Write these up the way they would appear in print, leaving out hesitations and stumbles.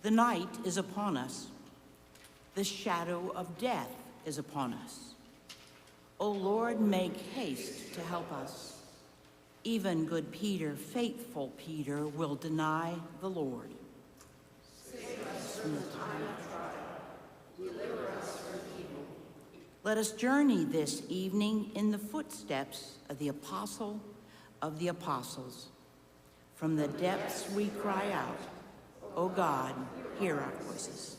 The night is upon us. The shadow of death is upon us. O Lord, make haste to help us. Even good Peter, faithful Peter, will deny the Lord. Save us from the time of trial. Deliver us from evil. Let us journey this evening in the footsteps of the apostle of the apostles. From the depths we cry out, O God, hear our voices.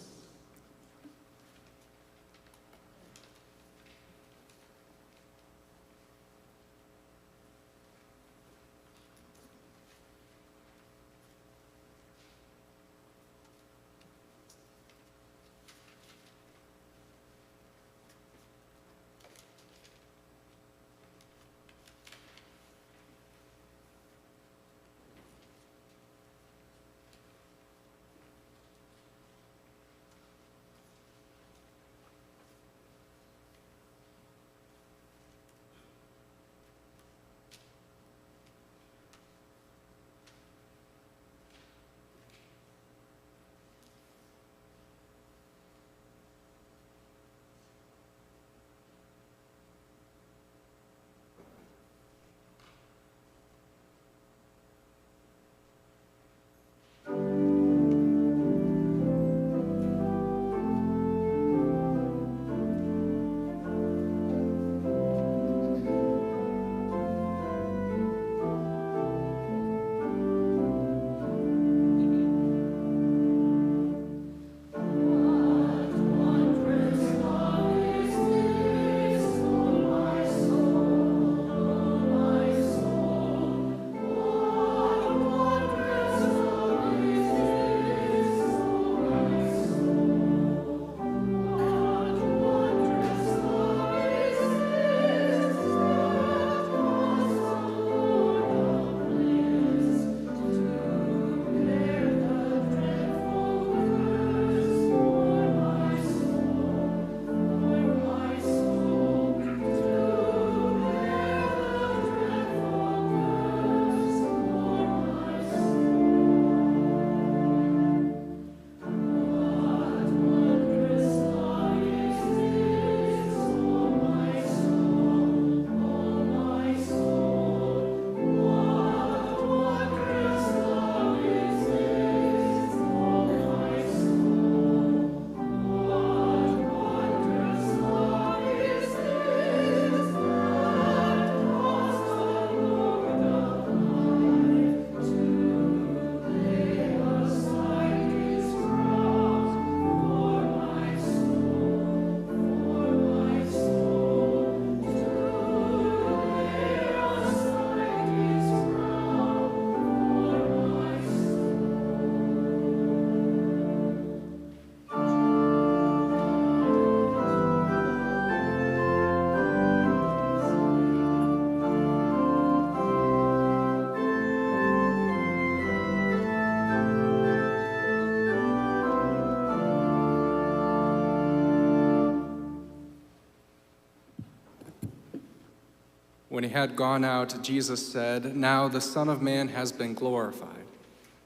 When he had gone out, Jesus said, "Now the Son of Man has been glorified,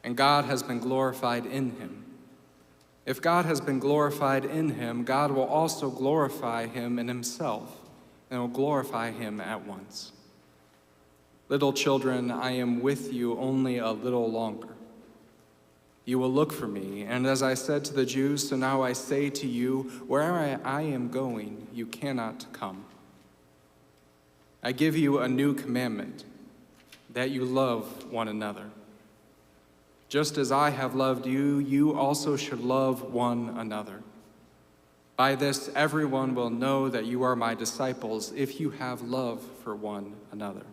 and God has been glorified in him. If God has been glorified in him, God will also glorify him in himself, and will glorify him at once. Little children, I am with you only a little longer. You will look for me, and as I said to the Jews, so now I say to you, where I am going, you cannot come. I give you a new commandment, that you love one another. Just as I have loved you, you also should love one another. By this, everyone will know that you are my disciples if you have love for one another."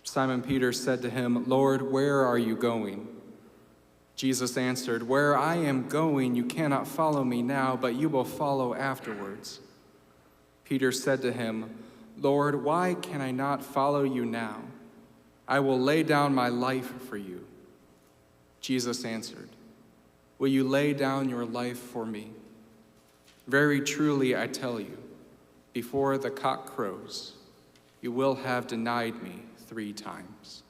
Simon Peter said to him, "Lord, where are you going?" Jesus answered, "Where I am going, you cannot follow me now, but you will follow afterwards." Peter said to him, "Lord, why can I not follow you now? I will lay down my life for you." Jesus answered, "Will you lay down your life for me? Very truly I tell you, before the cock crows, you will have denied me 3 times.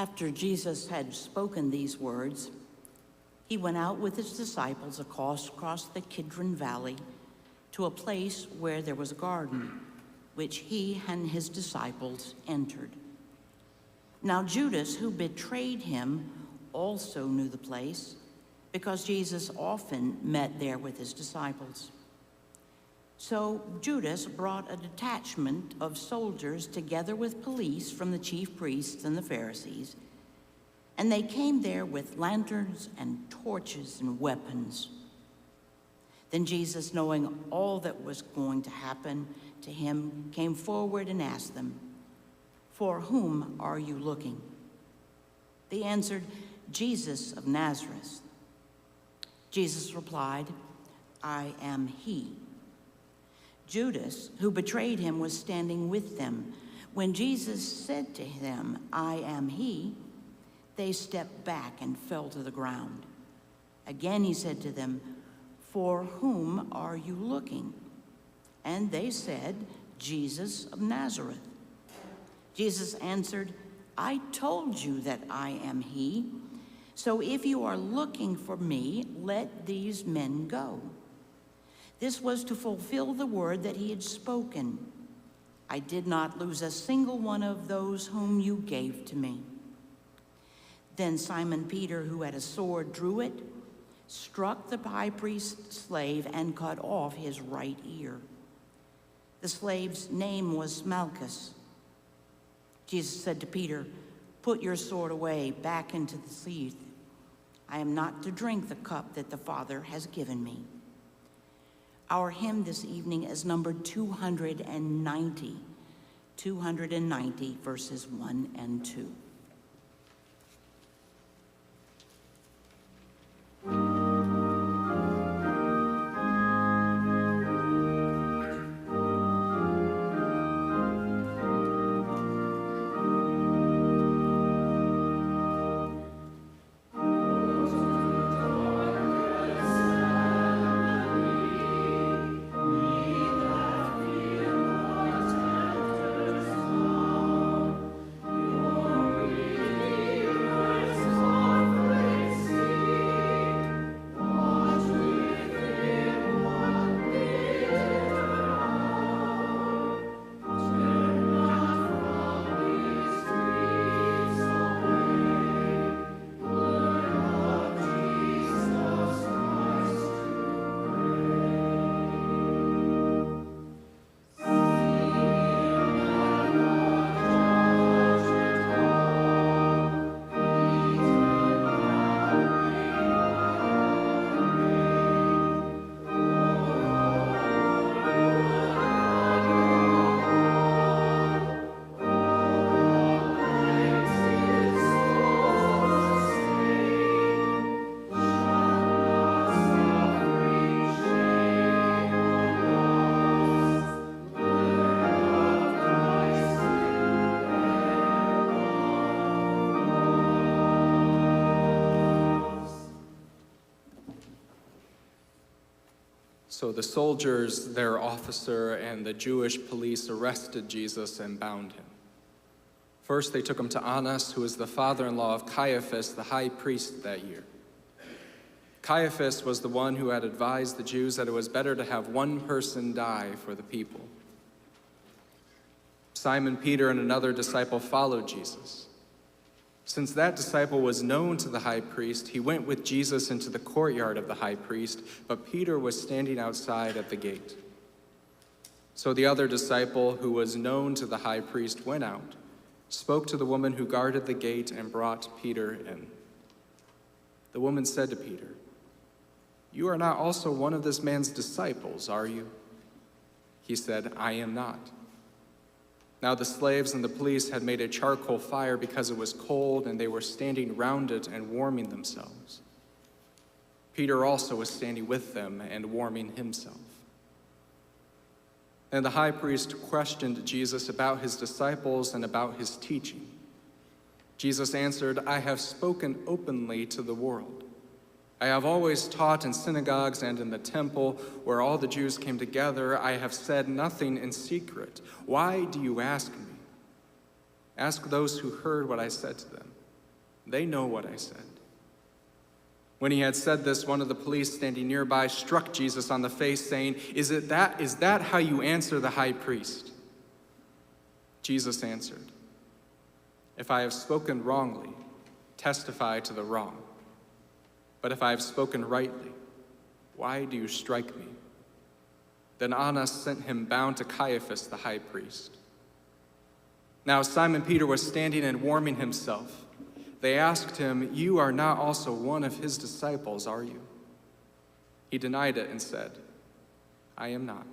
After Jesus had spoken these words, he went out with his disciples across the Kidron Valley to a place where there was a garden, which he and his disciples entered. Now Judas, who betrayed him, also knew the place, because Jesus often met there with his disciples. So Judas brought a detachment of soldiers together with police from the chief priests and the Pharisees, and they came there with lanterns and torches and weapons. Then Jesus, knowing all that was going to happen to him, came forward and asked them, "For whom are you looking?" They answered, "Jesus of Nazareth." Jesus replied, "I am he." Judas, who betrayed him, was standing with them. When Jesus said to them, "I am he," they stepped back and fell to the ground. Again he said to them, "For whom are you looking?" And they said, "Jesus of Nazareth." Jesus answered, "I told you that I am he. So if you are looking for me, let these men go." This was to fulfill the word that he had spoken. "I did not lose a single one of those whom you gave to me." Then Simon Peter, who had a sword, drew it, struck the high priest's slave, and cut off his right ear. The slave's name was Malchus. Jesus said to Peter, "Put your sword away, back into the sheath. I am not to drink the cup that the Father has given me." Our hymn this evening is number 290, 290 verses 1 and 2. So the soldiers, their officer, and the Jewish police arrested Jesus and bound him. First, they took him to Annas, who was the father-in-law of Caiaphas, the high priest that year. Caiaphas was the one who had advised the Jews that it was better to have one person die for the people. Simon Peter and another disciple followed Jesus. Since that disciple was known to the high priest, he went with Jesus into the courtyard of the high priest, but Peter was standing outside at the gate. So the other disciple, who was known to the high priest, went out, spoke to the woman who guarded the gate, and brought Peter in. The woman said to Peter, "You are not also one of this man's disciples, are you?" He said, "I am not." Now the slaves and the police had made a charcoal fire because it was cold, and they were standing round it and warming themselves. Peter also was standing with them and warming himself. And the high priest questioned Jesus about his disciples and about his teaching. Jesus answered, "I have spoken openly to the world. I have always taught in synagogues and in the temple where all the Jews came together. I have said nothing in secret. Why do you ask me? Ask those who heard what I said to them. They know what I said." When he had said this, one of the police standing nearby struck Jesus on the face, saying, Is that how you answer the high priest?" Jesus answered, "If I have spoken wrongly, testify to the wrong. But if I have spoken rightly, why do you strike me?" Then Annas sent him bound to Caiaphas the high priest. Now Simon Peter was standing and warming himself. They asked him, "You are not also one of his disciples, are you?" He denied it and said, "I am not."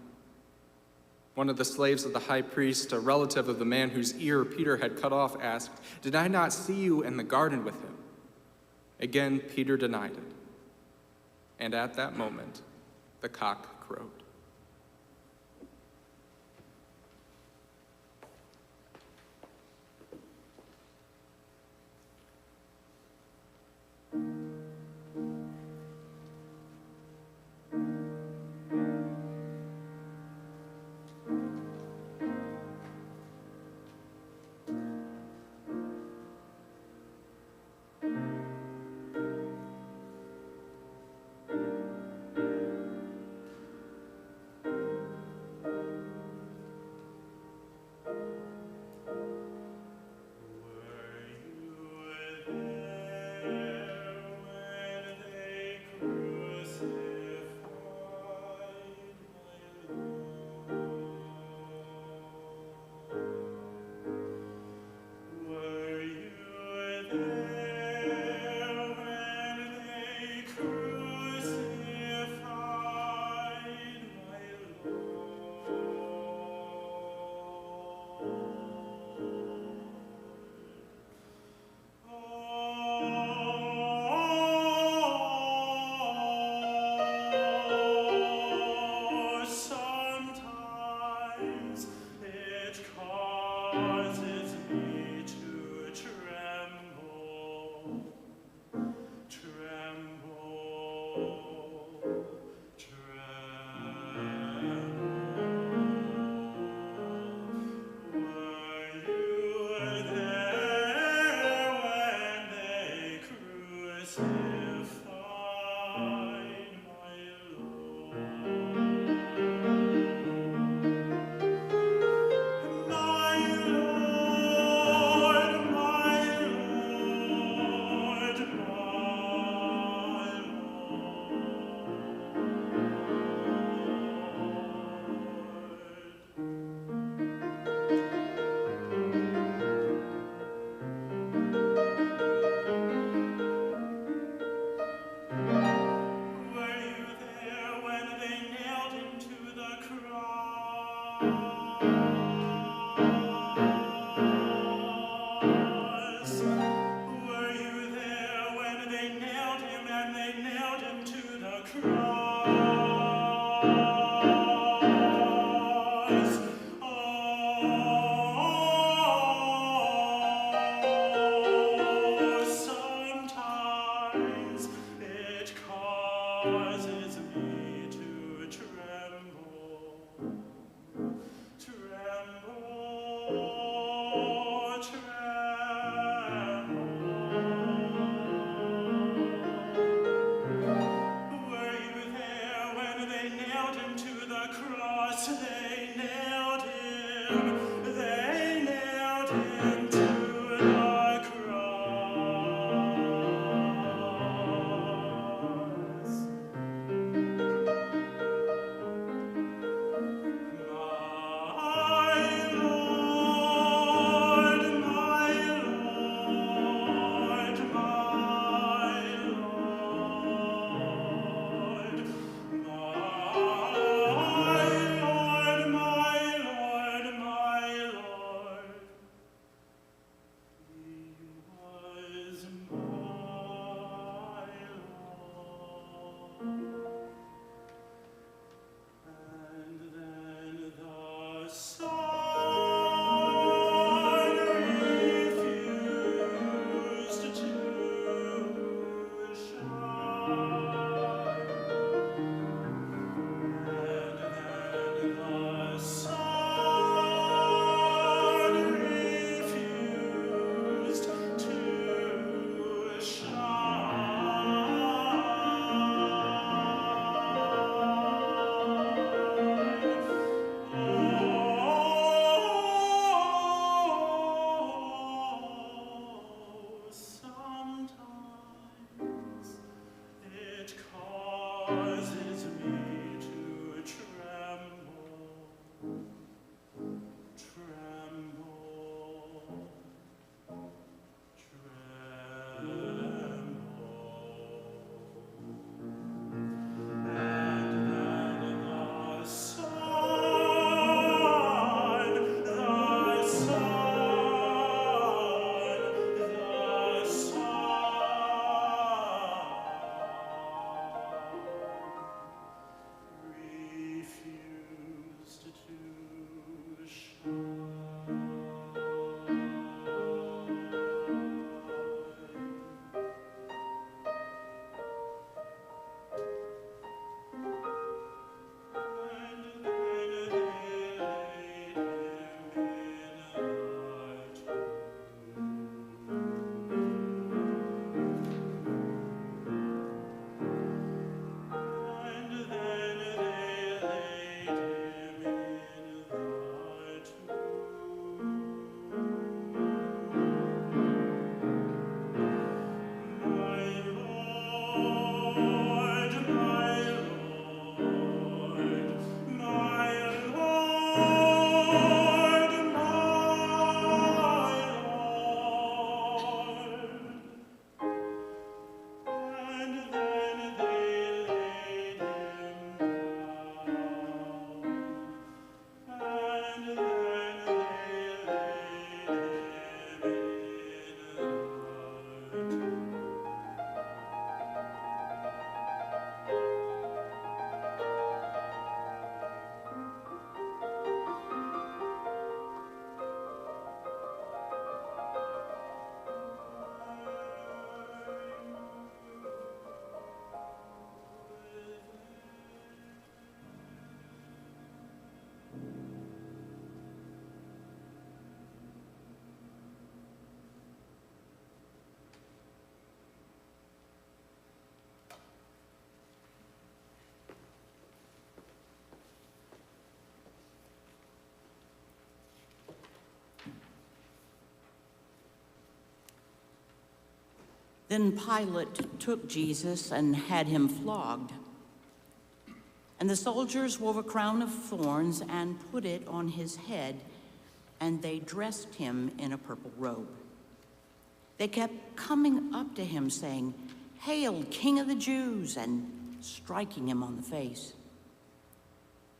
One of the slaves of the high priest, a relative of the man whose ear Peter had cut off, asked, "Did I not see you in the garden with him?" Again, Peter denied it. And at that moment, the cock crowed. Then Pilate took Jesus and had him flogged. And the soldiers wove a crown of thorns and put it on his head, and they dressed him in a purple robe. They kept coming up to him, saying, "Hail, King of the Jews," and striking him on the face.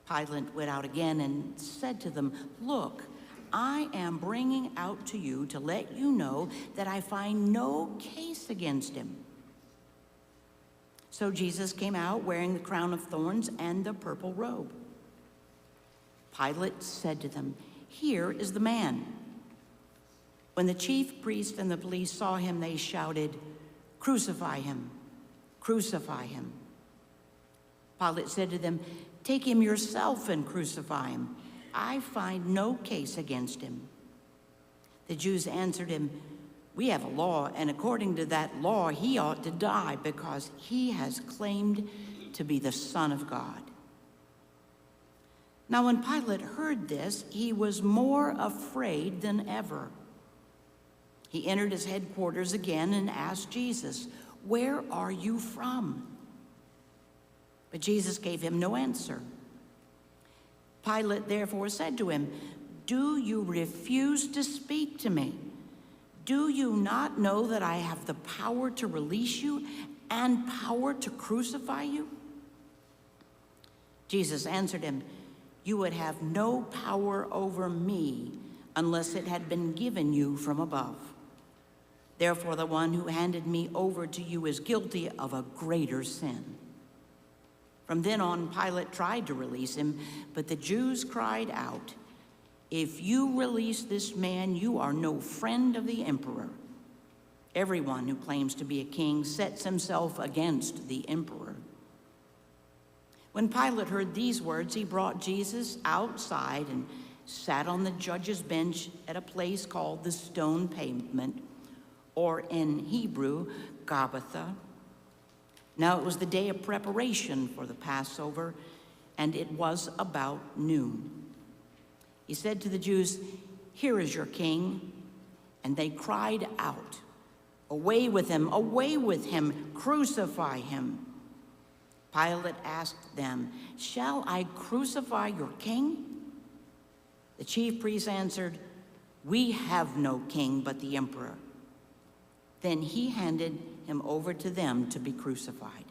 Pilate went out again and said to them, "Look, I am bringing out to you to let you know that I find no case against him." So Jesus came out wearing the crown of thorns and the purple robe. Pilate said to them, "Here is the man." When the chief priest and the police saw him, they shouted, "Crucify him! Crucify him!" Pilate said to them, "Take him yourself and crucify him. I find no case against him." The Jews answered him, "We have a law, and according to that law, he ought to die because he has claimed to be the Son of God." Now, when Pilate heard this, he was more afraid than ever. He entered his headquarters again and asked Jesus, "Where are you from?" But Jesus gave him no answer. Pilate therefore said to him, "Do you refuse to speak to me? Do you not know that I have the power to release you and power to crucify you?" Jesus answered him, "You would have no power over me unless it had been given you from above. Therefore, the one who handed me over to you is guilty of a greater sin." From then on, Pilate tried to release him, but the Jews cried out, "If you release this man, you are no friend of the emperor. Everyone who claims to be a king sets himself against the emperor." When Pilate heard these words, he brought Jesus outside and sat on the judge's bench at a place called the Stone Pavement, or in Hebrew, Gabbatha. Now it was the day of preparation for the Passover, and it was about noon. He said to the Jews, "Here is your king." And they cried out, "Away with him, crucify him." Pilate asked them, "Shall I crucify your king?" The chief priests answered, "We have no king but the emperor." Then he handed him over to them to be crucified.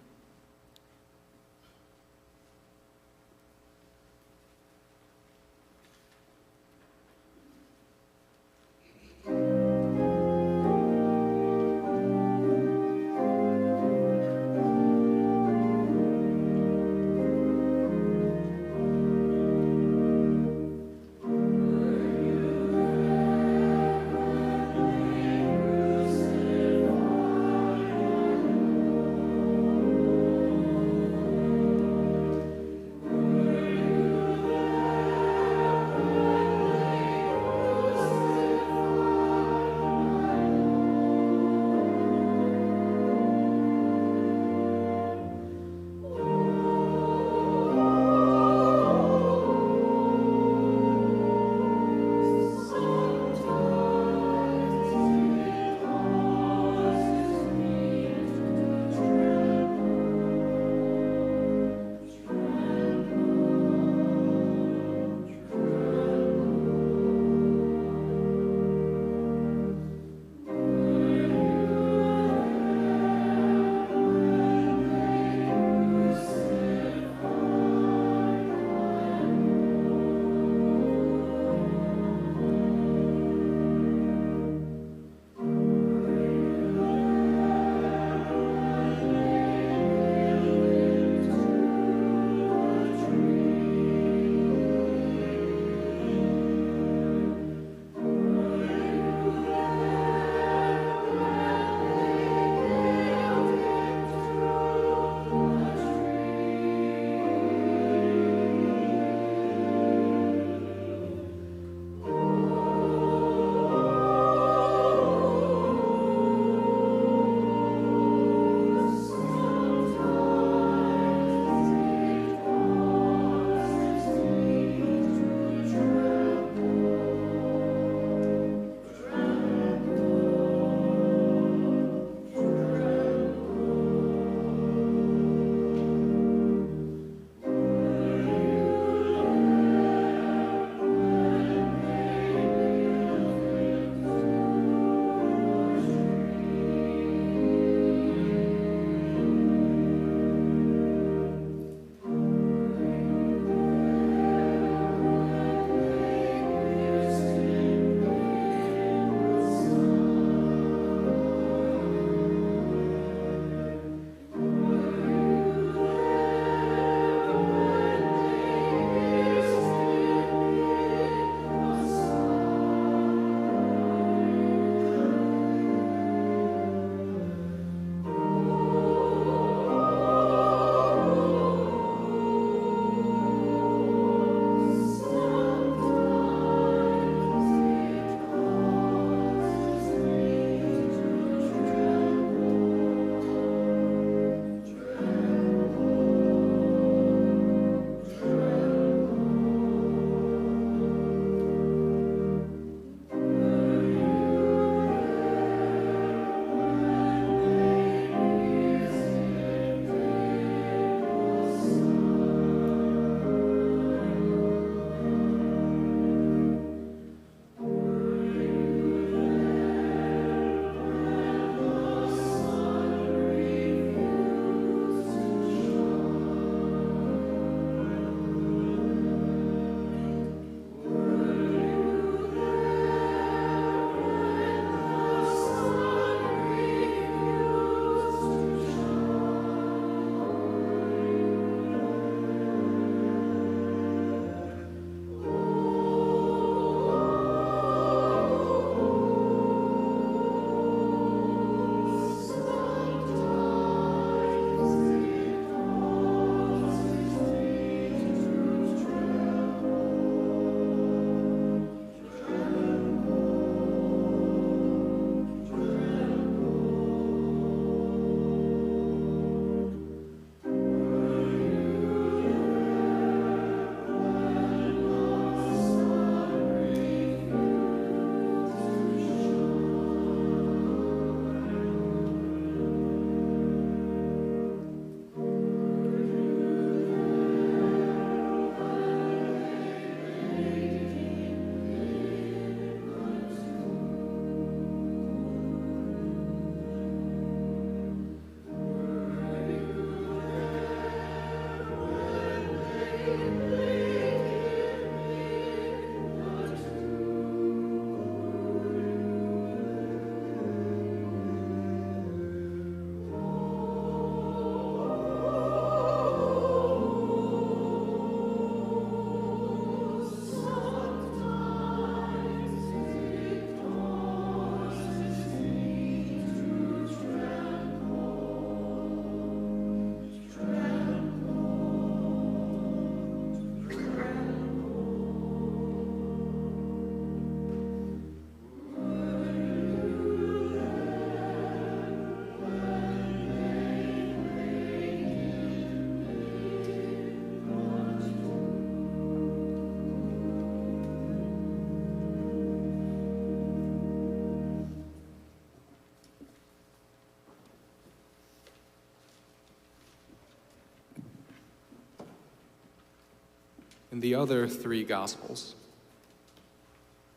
In the other three Gospels,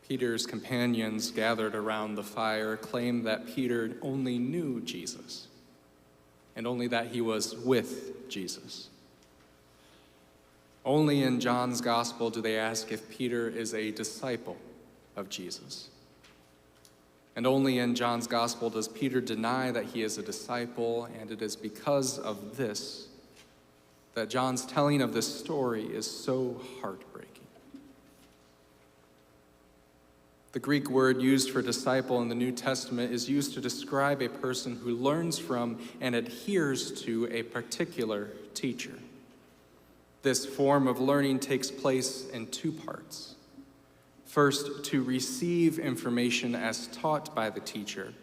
Peter's companions gathered around the fire claim that Peter only knew Jesus, and only that he was with Jesus. Only in John's Gospel do they ask if Peter is a disciple of Jesus. And only in John's Gospel does Peter deny that he is a disciple, and it is because of this that John's telling of this story is so heartbreaking. The Greek word used for disciple in the New Testament is used to describe a person who learns from and adheres to a particular teacher. This form of learning takes place in two parts. First, to receive information as taught by the teacher,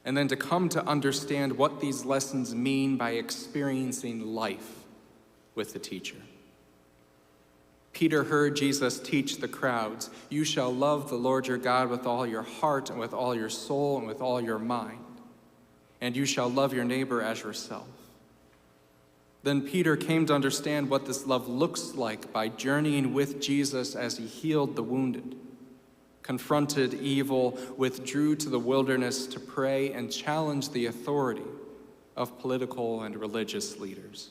and then to come to understand what these lessons mean by experiencing life with the teacher. Peter heard Jesus teach the crowds, "You shall love the Lord your God with all your heart and with all your soul and with all your mind, and you shall love your neighbor as yourself." Then Peter came to understand what this love looks like by journeying with Jesus as he healed the wounded, confronted evil, withdrew to the wilderness to pray, and challenged the authority of political and religious leaders.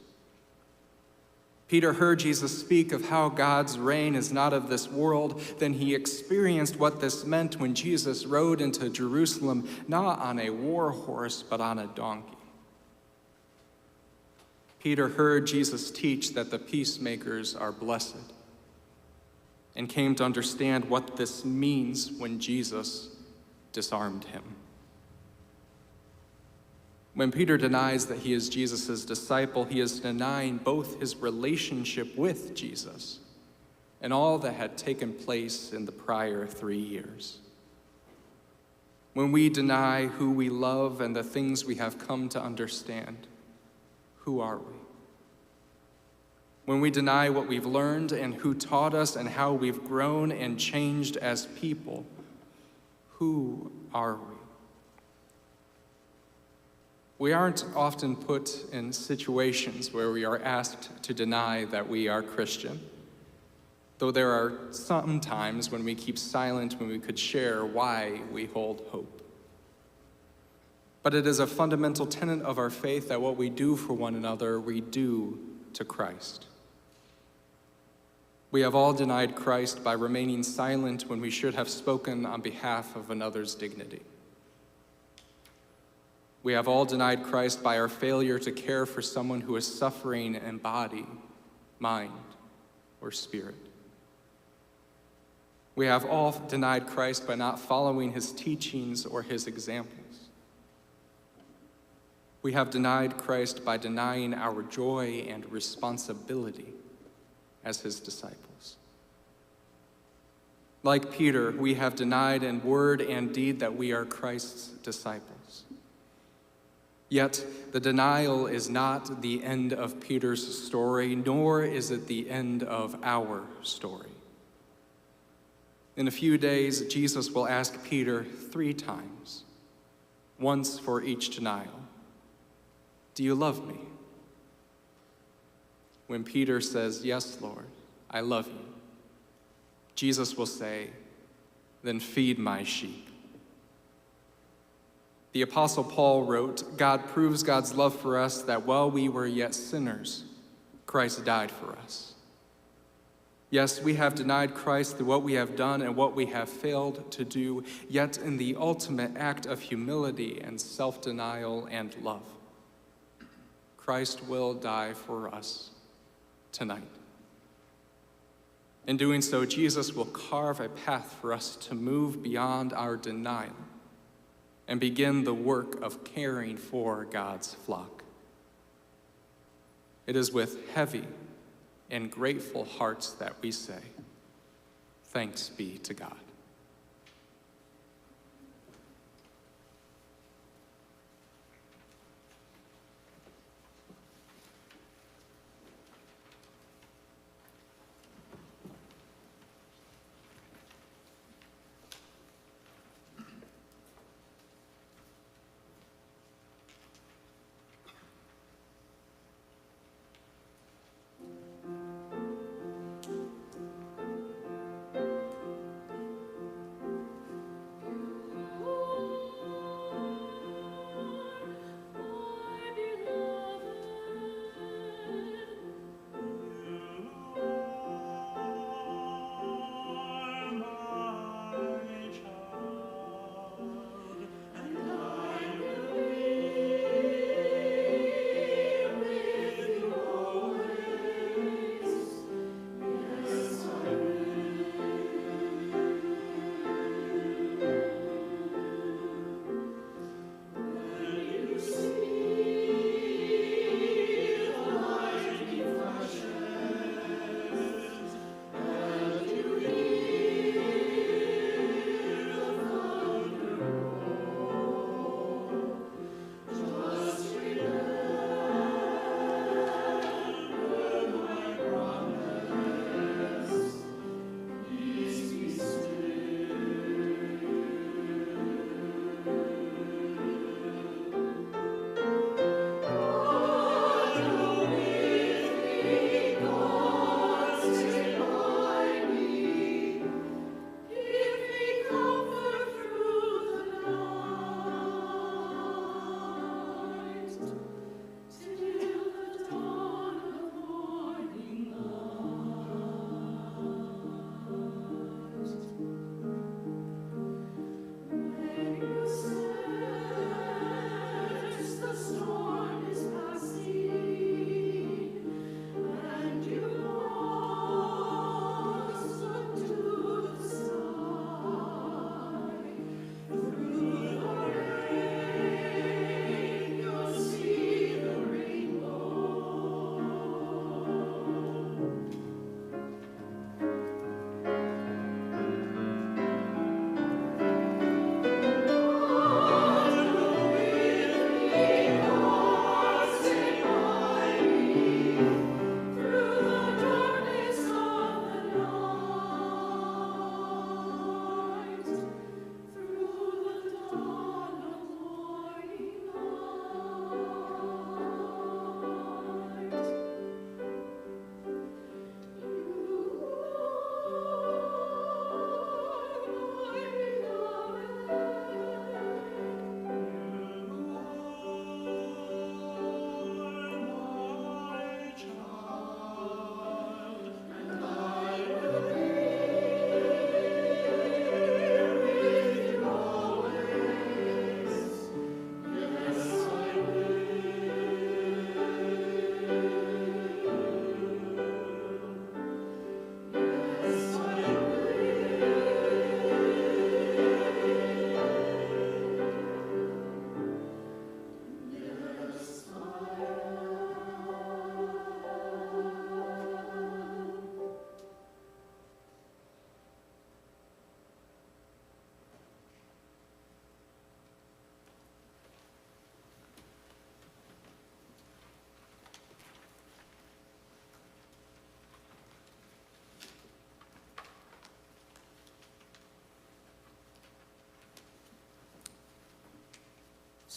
Peter heard Jesus speak of how God's reign is not of this world. Then he experienced what this meant when Jesus rode into Jerusalem, not on a war horse, but on a donkey. Peter heard Jesus teach that the peacemakers are blessed, and came to understand what this means when Jesus disarmed him. When Peter denies that he is Jesus' disciple, he is denying both his relationship with Jesus and all that had taken place in the prior 3 years. When we deny who we love and the things we have come to understand, who are we? When we deny what we've learned and who taught us and how we've grown and changed as people, who are we? We aren't often put in situations where we are asked to deny that we are Christian, though there are some times when we keep silent when we could share why we hold hope. But it is a fundamental tenet of our faith that what we do for one another, we do to Christ. We have all denied Christ by remaining silent when we should have spoken on behalf of another's dignity. We have all denied Christ by our failure to care for someone who is suffering in body, mind, or spirit. We have all denied Christ by not following his teachings or his examples. We have denied Christ by denying our joy and responsibility as his disciples. Like Peter, we have denied in word and deed that we are Christ's disciples. Yet, the denial is not the end of Peter's story, nor is it the end of our story. In a few days, Jesus will ask Peter 3 times, once for each denial, "Do you love me?" When Peter says, "Yes, Lord, I love you," Jesus will say, "Then feed my sheep." The Apostle Paul wrote, "God proves God's love for us that while we were yet sinners, Christ died for us." Yes, we have denied Christ through what we have done and what we have failed to do, yet in the ultimate act of humility and self-denial and love, Christ will die for us tonight. In doing so, Jesus will carve a path for us to move beyond our denial and begin the work of caring for God's flock. It is with heavy and grateful hearts that we say, "Thanks be to God."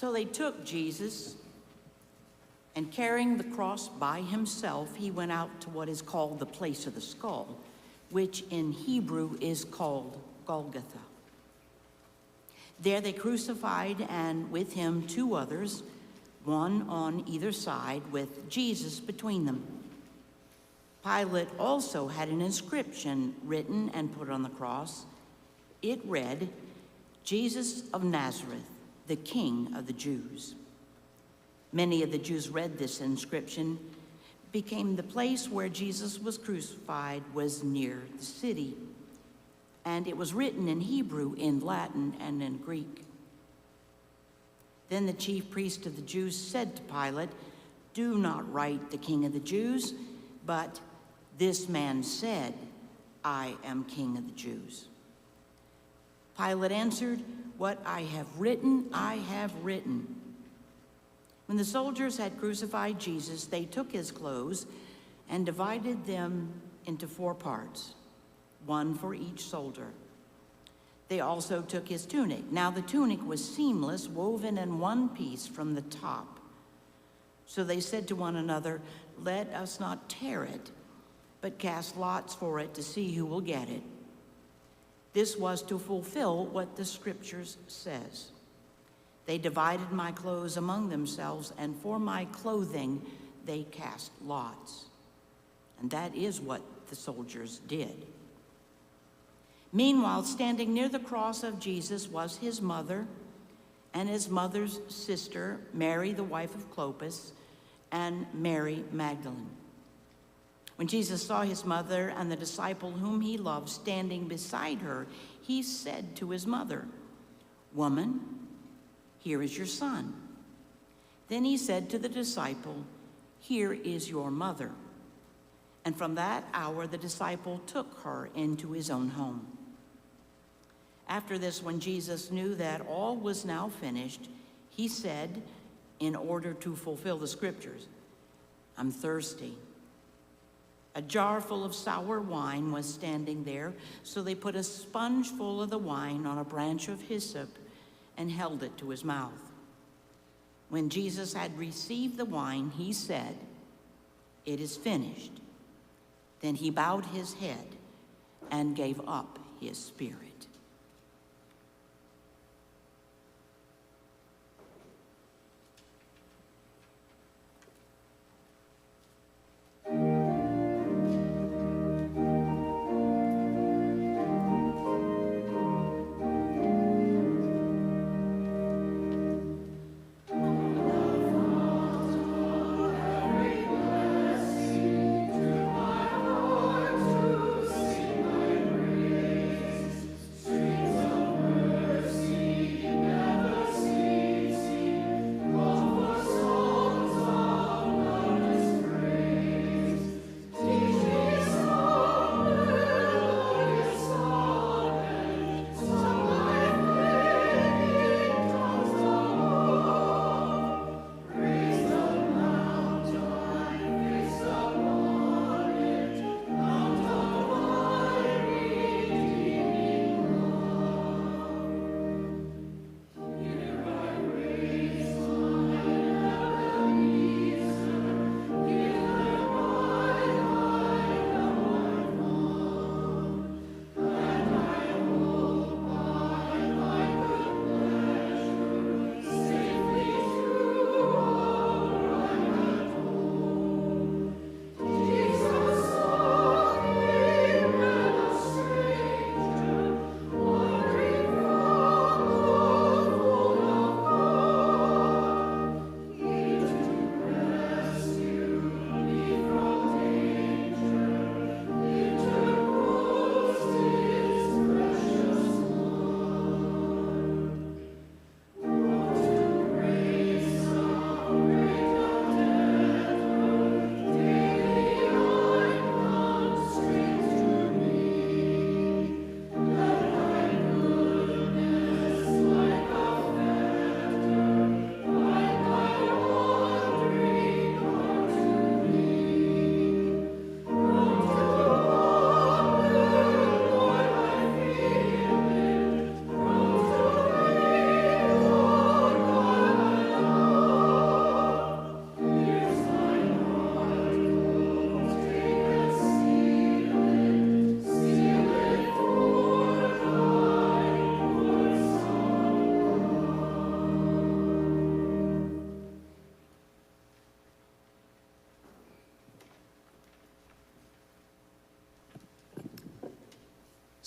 So they took Jesus, and carrying the cross by himself, he went out to what is called the place of the skull, which in Hebrew is called Golgotha. There they crucified, and with him 2 others, one on either side, with Jesus between them. Pilate also had an inscription written and put on the cross. It read, "Jesus of Nazareth, the King of the Jews." Many of the Jews read this inscription. Became the place where Jesus was crucified was near the city, and it was written in Hebrew, in Latin, and in Greek. Then the chief priest of the Jews said to Pilate, "Do not write the King of the Jews, but this man said, 'I am King of the Jews.'" Pilate answered, "What I have written, I have written." When the soldiers had crucified Jesus, they took his clothes and divided them into 4 parts, one for each soldier. They also took his tunic. Now the tunic was seamless, woven in one piece from the top. So they said to one another, "Let us not tear it, but cast lots for it to see who will get it." This was to fulfill what the scriptures says. They divided my clothes among themselves, and for my clothing they cast lots. And that is what the soldiers did. Meanwhile, standing near the cross of Jesus was his mother and his mother's sister, Mary, the wife of Clopas, and Mary Magdalene. When Jesus saw his mother and the disciple whom he loved standing beside her, he said to his mother, "Woman, here is your son." Then he said to the disciple, "Here is your mother." And from that hour, the disciple took her into his own home. After this, when Jesus knew that all was now finished, he said, in order to fulfill the scriptures, "I'm thirsty." A jar full of sour wine was standing there, so they put a sponge full of the wine on a branch of hyssop and held it to his mouth. When Jesus had received the wine, he said, "It is finished." Then he bowed his head and gave up his spirit. So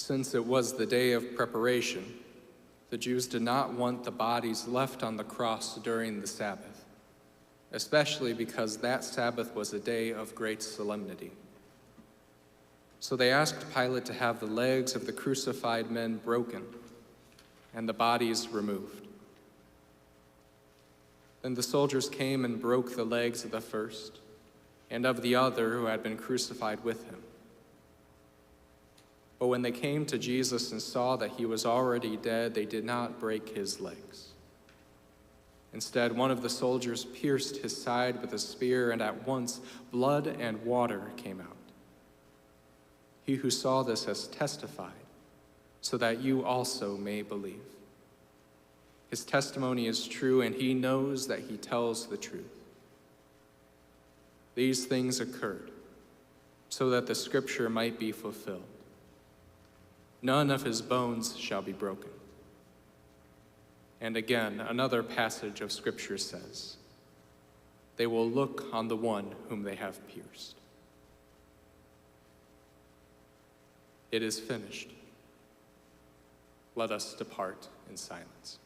Since it was the day of preparation, the Jews did not want the bodies left on the cross during the Sabbath, especially because that Sabbath was a day of great solemnity. So they asked Pilate to have the legs of the crucified men broken and the bodies removed. Then the soldiers came and broke the legs of the first and of the other who had been crucified with him. But when they came to Jesus and saw that he was already dead, they did not break his legs. Instead, one of the soldiers pierced his side with a spear, and at once blood and water came out. He who saw this has testified, so that you also may believe. His testimony is true, and he knows that he tells the truth. These things occurred so that the scripture might be fulfilled. None of his bones shall be broken. And again, another passage of scripture says, they will look on the one whom they have pierced. It is finished. Let us depart in silence.